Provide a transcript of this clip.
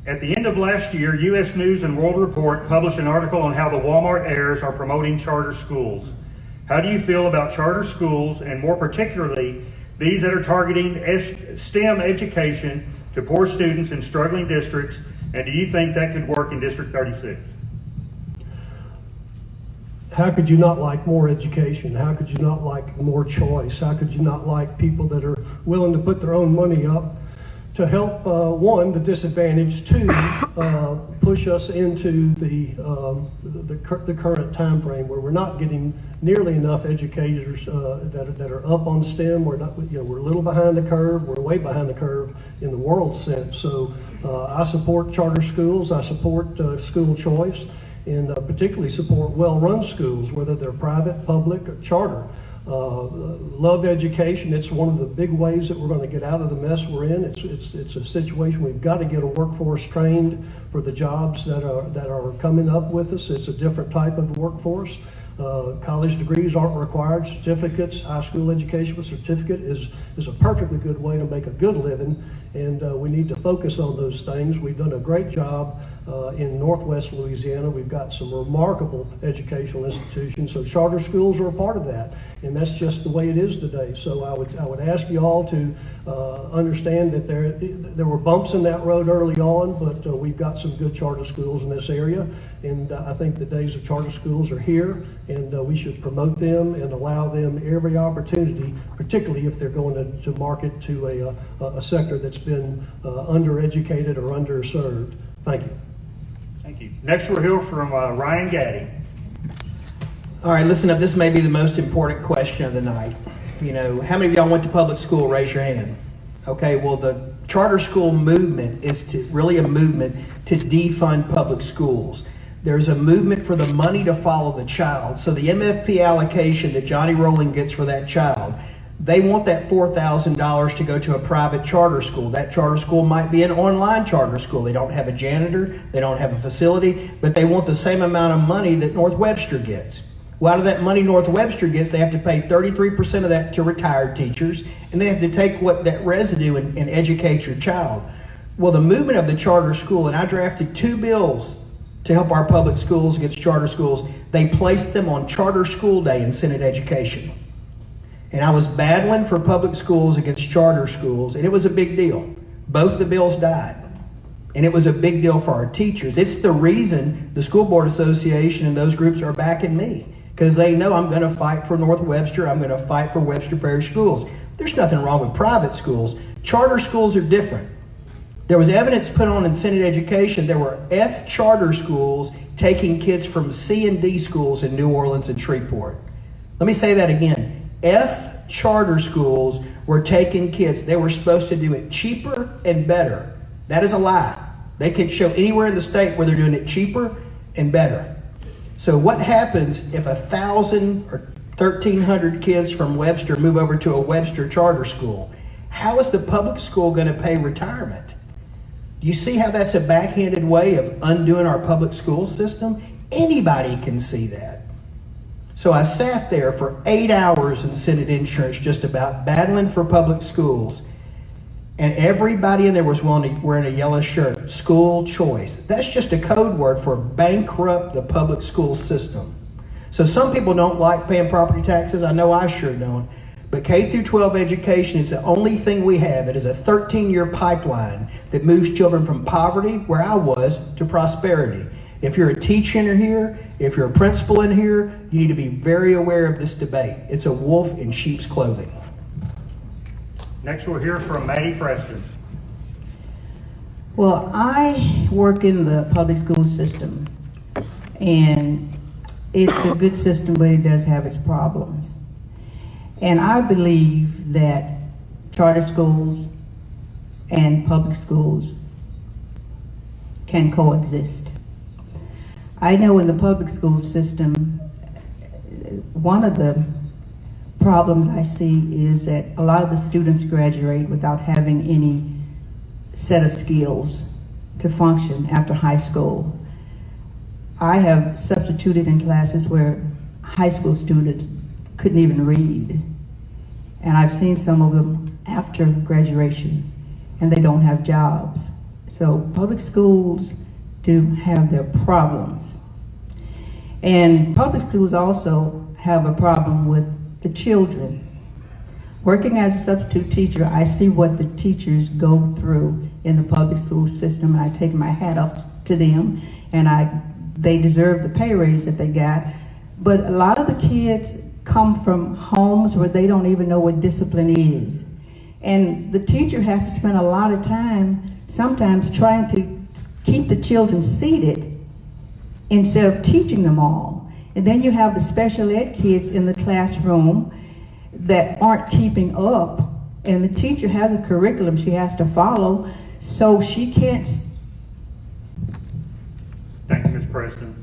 At the end of last year, U.S. News and World Report published an article on how the Walmart heirs are promoting charter schools. How do you feel about charter schools, and more particularly, these that are targeting STEM education to poor students in struggling districts, and do you think that could work in District 36? How could you not like more education? How could you not like more choice? How could you not like people that are willing to put their own money up to help, one, the disadvantaged, two, push us into the current time frame where we're not getting nearly enough educators that are up on STEM. We're not, we're a little behind the curve. We're way behind the curve in the world sense. So I support charter schools. I support school choice, and particularly support well-run schools, whether they're private, public, or charter. Love education. It's one of the big ways that we're going to get out of the mess we're in. It's a situation we've got to get a workforce trained for the jobs that are coming up with us. It's a different type of workforce. College degrees aren't required. Certificates, high school education with certificate is a perfectly good way to make a good living, and we need to focus on those things. We've done a great job in Northwest Louisiana. We've got some remarkable educational institutions, so charter schools are a part of that, and that's just the way it is today. So I would ask you all to understand that there were bumps in that road early on, but we've got some good charter schools in this area, and I think the days of charter schools are here, and we should promote them and allow them every opportunity, particularly if they're going to market to a sector that's been undereducated or underserved. Thank you. Thank you. Next we'll hear from Ryan Gatti. All right, listen up. This may be the most important question of the night. How many of y'all went to public school? Raise your hand. Okay, well, the charter school movement is really a movement to defund public schools. There's a movement for the money to follow the child. So the MFP allocation that Johnny Rowland gets for that child, they want that $4,000 to go to a private charter school. That charter school might be an online charter school. They don't have a janitor, they don't have a facility, but they want the same amount of money that North Webster gets. Well, out of that money North Webster gets, they have to pay 33% of that to retired teachers, and they have to take that residue and educate your child. Well, the movement of the charter school, and I drafted 2 bills to help our public schools against charter schools. They placed them on Charter School Day in Senate Education. And I was battling for public schools against charter schools, and it was a big deal. Both the bills died. And it was a big deal for our teachers. It's the reason the School Board Association and those groups are backing me, because they know I'm going to fight for North Webster. I'm going to fight for Webster Parish schools. There's nothing wrong with private schools. Charter schools are different. There was evidence put on in Senate Education. There were F charter schools taking kids from C and D schools in New Orleans and Shreveport. Let me say that again. F charter schools were taking kids. They were supposed to do it cheaper and better. That is a lie. They could show anywhere in the state where they're doing it cheaper and better. So what happens if 1,000 or 1,300 kids from Webster move over to a Webster charter school? How is the public school going to pay retirement? Do you see how that's a backhanded way of undoing our public school system? Anybody can see that. So I sat there for 8 hours in Senate Insurance just about battling for public schools, and everybody in there was wearing a yellow shirt. School choice. That's just a code word for bankrupt the public school system. So some people don't like paying property taxes. I know I sure don't. But K through 12 education is the only thing we have. It is a 13-year pipeline that moves children from poverty, where I was, to prosperity. If you're a teacher in here, if you're a principal in here, you need to be very aware of this debate. It's a wolf in sheep's clothing. Next we'll hear from Maddie Preston. Well, I work in the public school system, and it's a good system, but it does have its problems. And I believe that charter schools and public schools can coexist. I know in the public school system, one of the problems I see is that a lot of the students graduate without having any set of skills to function after high school. I have substituted in classes where high school students couldn't even read. And I've seen some of them after graduation, and they don't have jobs. So public schools do have their problems. And public schools also have a problem with the children. Working as a substitute teacher, I see what the teachers go through in the public school system, and I take my hat off to them, and they deserve the pay raise that they got. But a lot of the kids come from homes where they don't even know what discipline is. And the teacher has to spend a lot of time sometimes trying to keep the children seated instead of teaching them all. And then you have the special ed kids in the classroom that aren't keeping up, and the teacher has a curriculum she has to follow, so she can't. Thank you, Ms. Preston.